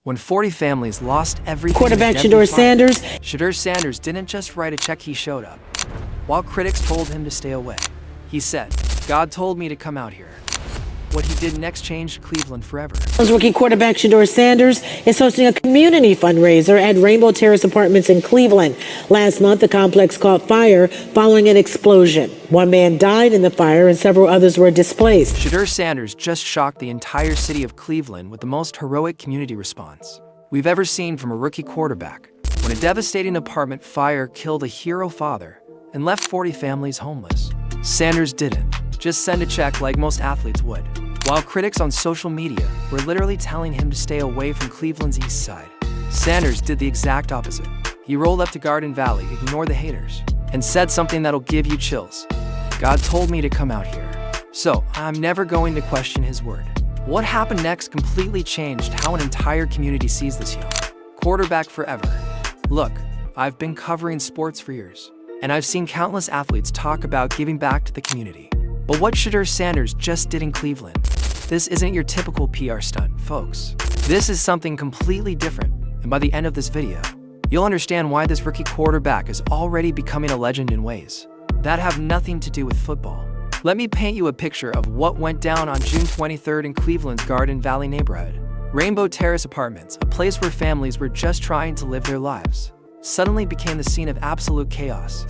when 40 families lost everything. Quarterback Shedeur Sanders. Shedeur Sanders didn't just write a check, he showed up. While critics told him to stay away, he said, "God told me to come out here." What he did next changed Cleveland forever. Rookie quarterback Shedeur Sanders is hosting a community fundraiser at Rainbow Terrace Apartments in Cleveland. Last month, the complex caught fire following an explosion. One man died in the fire and several others were displaced. Shedeur Sanders just shocked the entire city of Cleveland with the most heroic community response we've ever seen from a rookie quarterback. When a devastating apartment fire killed a hero father and left 40 families homeless, Sanders didn't just send a check like most athletes would. While critics on social media were literally telling him to stay away from Cleveland's east side, Sanders did the exact opposite. He rolled up to Garden Valley, ignored the haters, and said something that'll give you chills. "God told me to come out here, so I'm never going to question his word." What happened next completely changed how an entire community sees this young quarterback forever. Look, I've been covering sports for years, and I've seen countless athletes talk about giving back to the community. But what Shedeur Sanders just did in Cleveland, this isn't your typical PR stunt, folks. This is something completely different, and by the end of this video, you'll understand why this rookie quarterback is already becoming a legend in ways that have nothing to do with football. Let me paint you a picture of what went down on June 23rd in Cleveland's Garden Valley neighborhood. Rainbow Terrace Apartments, a place where families were just trying to live their lives, suddenly became the scene of absolute chaos.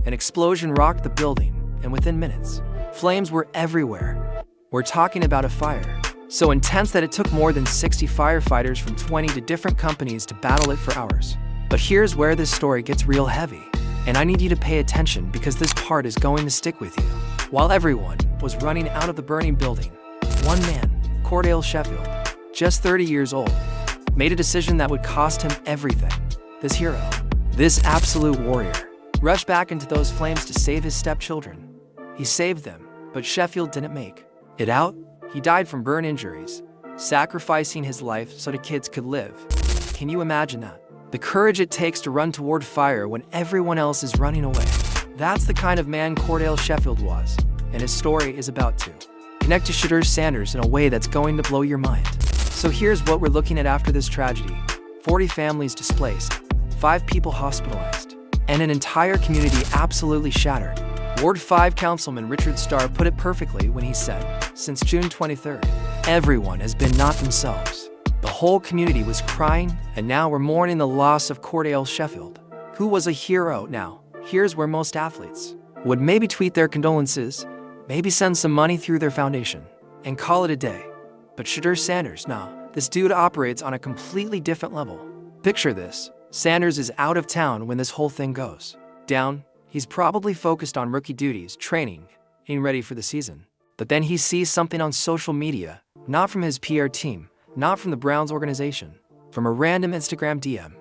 An explosion rocked the building, and within minutes, flames were everywhere. We're talking about a fire so intense that it took more than 60 firefighters from 20 different companies to battle it for hours. But here's where this story gets real heavy, and I need you to pay attention because this part is going to stick with you. While everyone was running out of the burning building, one man, Cordell Sheffield, just 30 years old, made a decision that would cost him everything. This hero, this absolute warrior, rushed back into those flames to save his stepchildren. He saved them, but Sheffield didn't make it out. He died from burn injuries, sacrificing his life so the kids could live. Can you imagine that? The courage it takes to run toward fire when everyone else is running away. That's the kind of man Cordell Sheffield was, and his story is about to connect to Shedeur Sanders in a way that's going to blow your mind. So here's what we're looking at after this tragedy. 40 families displaced, 5 people hospitalized, and an entire community absolutely shattered. Ward 5 Councilman Richard Starr put it perfectly when he said, "Since June 23rd, everyone has been not themselves." The whole community was crying, and now we're mourning the loss of Cordell Sheffield, who was a hero. Now, here's where most athletes would maybe tweet their condolences, maybe send some money through their foundation, and call it a day. But Shedeur Sanders, nah, this dude operates on a completely different level. Picture this, Sanders is out of town when this whole thing goes down. He's probably focused on rookie duties, training, getting ready for the season. But then he sees something on social media, not from his PR team, not from the Browns organization, from a random Instagram DM.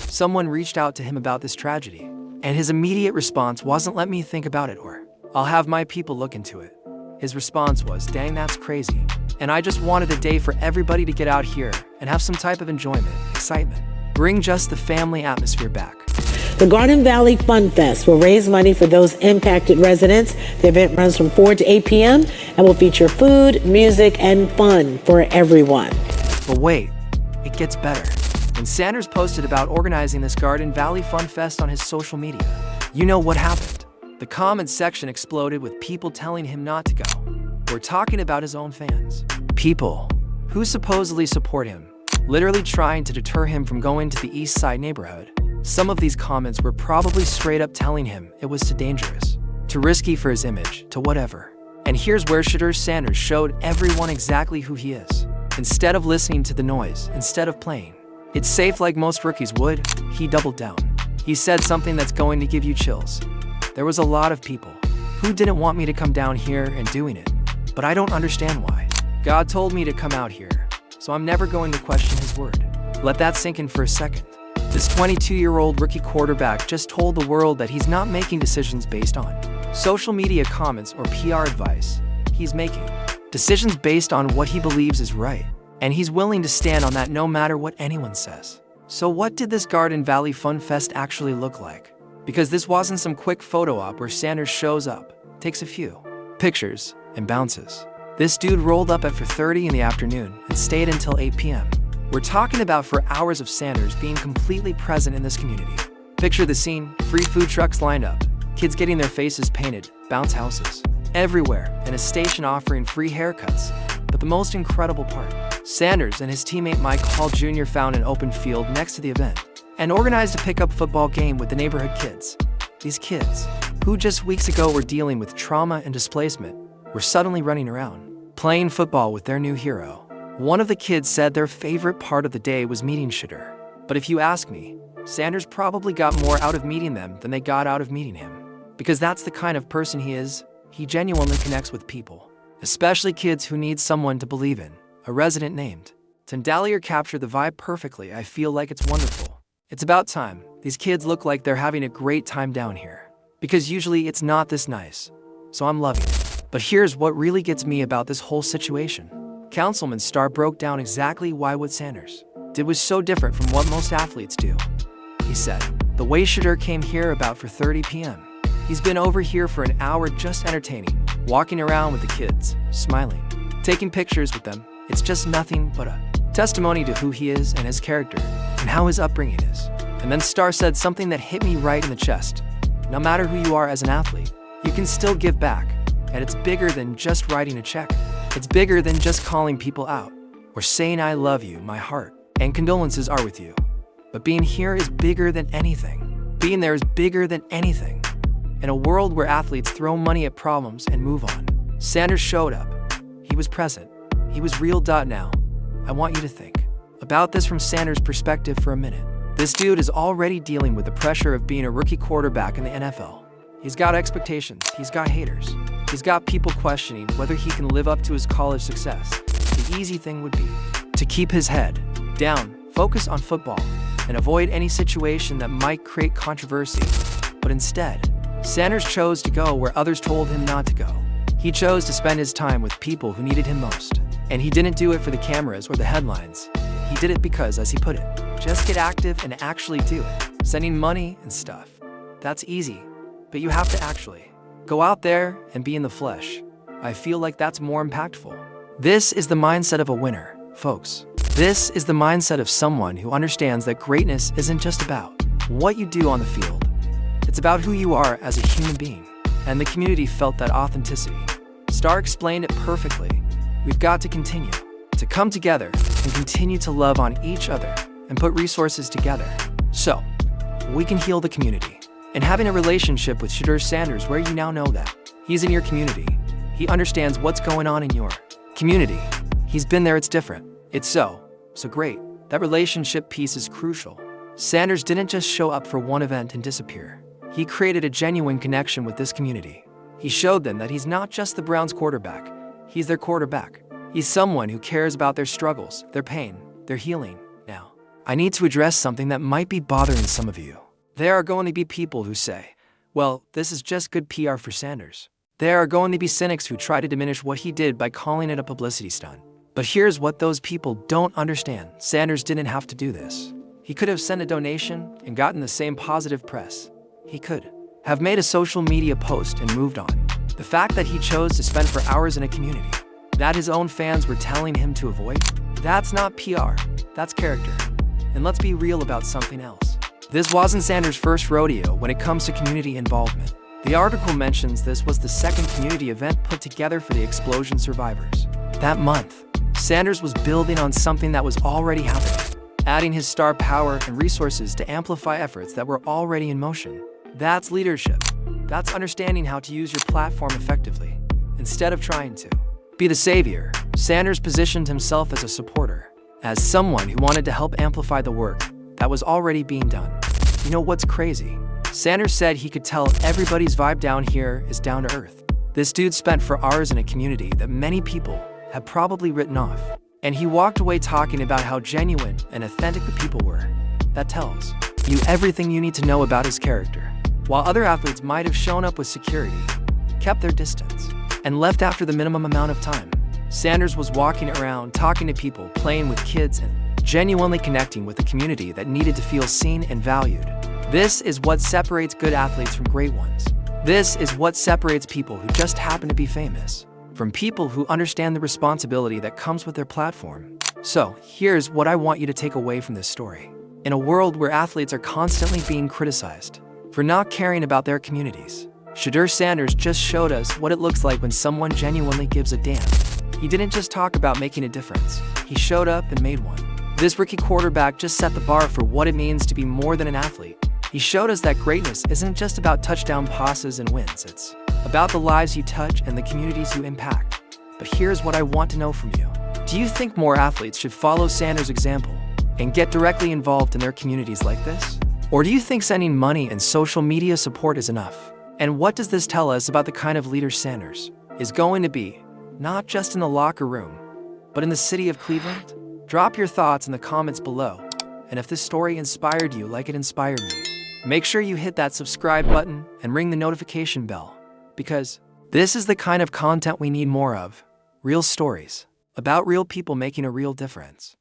Someone reached out to him about this tragedy, and his immediate response wasn't "let me think about it" or "I'll have my people look into it." His response was, "Dang, that's crazy. And I just wanted a day for everybody to get out here and have some type of enjoyment, excitement. Bring just the family atmosphere back." The Garden Valley Fun Fest will raise money for those impacted residents. The event runs from 4 to 8 p.m. and will feature food, music, and fun for everyone. But wait, it gets better. When Sanders posted about organizing this Garden Valley Fun Fest on his social media, you know what happened? The comments section exploded with people telling him not to go. We're talking about his own fans. People who supposedly support him, literally trying to deter him from going to the East Side neighborhood. Some of these comments were probably straight up telling him it was too dangerous, too risky for his image, to whatever. And here's where Shedeur Sanders showed everyone exactly who he is. Instead of listening to the noise, instead of playing it's safe like most rookies would, he doubled down. He said something that's going to give you chills. "There was a lot of people who didn't want me to come down here and doing it, but I don't understand why. God told me to come out here, so I'm never going to question his word." Let that sink in for a second. This 22-year-old rookie quarterback just told the world that he's not making decisions based on social media comments or PR advice. He's making decisions based on what he believes is right, and he's willing to stand on that no matter what anyone says. So what did this Garden Valley Fun Fest actually look like? Because this wasn't some quick photo op where Sanders shows up, takes a few pictures, and bounces. This dude rolled up at 4:30 in the afternoon and stayed until 8 p.m. We're talking about for hours of Sanders being completely present in this community. Picture the scene, free food trucks lined up, kids getting their faces painted, bounce houses everywhere, and a station offering free haircuts. But the most incredible part, Sanders and his teammate Mike Hall Jr. found an open field next to the event and organized a pickup football game with the neighborhood kids. These kids, who just weeks ago were dealing with trauma and displacement, were suddenly running around, playing football with their new hero. One of the kids said their favorite part of the day was meeting Shedeur. But if you ask me, Sanders probably got more out of meeting them than they got out of meeting him. Because that's the kind of person he is. He genuinely connects with people, especially kids who need someone to believe in. A resident named Tandalier captured the vibe perfectly. I feel like it's wonderful. It's about time. These kids look like they're having a great time down here. Because usually it's not this nice. So I'm loving it. But here's what really gets me about this whole situation. Councilman Starr broke down exactly why what Sanders did was so different from what most athletes do. He said, the way Shedeur came here about 4:30 p.m. He's been over here for an hour just entertaining, walking around with the kids, smiling, taking pictures with them. It's just nothing but a testimony to who he is and his character and how his upbringing is. And then Starr said something that hit me right in the chest. No matter who you are as an athlete, you can still give back. And it's bigger than just writing a check. It's bigger than just calling people out or saying I love you, my heart and condolences are with you. But being here is bigger than anything. Being there is bigger than anything. In a world where athletes throw money at problems and move on, Sanders showed up. He was present. He was real. Now, I want you to think about this from Sanders' perspective for a minute. This dude is already dealing with the pressure of being a rookie quarterback in the NFL. He's got expectations. He's got haters. He's got people questioning whether he can live up to his college success. The easy thing would be to keep his head down, focus on football, and avoid any situation that might create controversy. But instead, Sanders chose to go where others told him not to go. He chose to spend his time with people who needed him most. And he didn't do it for the cameras or the headlines. He did it because, as he put it, just get active and actually do it. Sending money and stuff, that's easy. But you have to actually go out there and be in the flesh. I feel like that's more impactful. This is the mindset of a winner, folks. This is the mindset of someone who understands that greatness isn't just about what you do on the field. It's about who you are as a human being. And the community felt that authenticity. Starr explained it perfectly. We've got to continue to come together and continue to love on each other and put resources together so we can heal the community. And having a relationship with Shedeur Sanders where you now know that he's in your community, he understands what's going on in your community. He's been there, it's different. It's so great. That relationship piece is crucial. Sanders didn't just show up for one event and disappear. He created a genuine connection with this community. He showed them that he's not just the Browns quarterback, he's their quarterback. He's someone who cares about their struggles, their pain, their healing. Now, I need to address something that might be bothering some of you. There are going to be people who say, well, this is just good PR for Sanders. There are going to be cynics who try to diminish what he did by calling it a publicity stunt. But here's what those people don't understand. Sanders didn't have to do this. He could have sent a donation and gotten the same positive press. He could have made a social media post and moved on. The fact that he chose to spend for hours in a community that his own fans were telling him to avoid, that's not PR, that's character. And let's be real about something else. This wasn't Sanders' first rodeo when it comes to community involvement. The article mentions this was the second community event put together for the explosion survivors. That month, Sanders was building on something that was already happening, adding his star power and resources to amplify efforts that were already in motion. That's leadership. That's understanding how to use your platform effectively, instead of trying to be the savior. Sanders positioned himself as a supporter, as someone who wanted to help amplify the work that was already being done. You know what's crazy? Sanders said he could tell everybody's vibe down here is down to earth. This dude spent 4 hours in a community that many people had probably written off. And he walked away talking about how genuine and authentic the people were. That tells you everything you need to know about his character. While other athletes might have shown up with security, kept their distance, and left after the minimum amount of time, Sanders was walking around, talking to people, playing with kids, and genuinely connecting with a community that needed to feel seen and valued. This is what separates good athletes from great ones. This is what separates people who just happen to be famous from people who understand the responsibility that comes with their platform. So, here's what I want you to take away from this story. In a world where athletes are constantly being criticized for not caring about their communities, Shedeur Sanders just showed us what it looks like when someone genuinely gives a damn. He didn't just talk about making a difference, he showed up and made one. This rookie quarterback just set the bar for what it means to be more than an athlete. He showed us that greatness isn't just about touchdown passes and wins, it's about the lives you touch and the communities you impact. But here's what I want to know from you. Do you think more athletes should follow Sanders' example and get directly involved in their communities like this? Or do you think sending money and social media support is enough? And what does this tell us about the kind of leader Sanders is going to be, not just in the locker room, but in the city of Cleveland? Drop your thoughts in the comments below. And if this story inspired you like it inspired me, make sure you hit that subscribe button and ring the notification bell, because this is the kind of content we need more of. Real stories about real people making a real difference.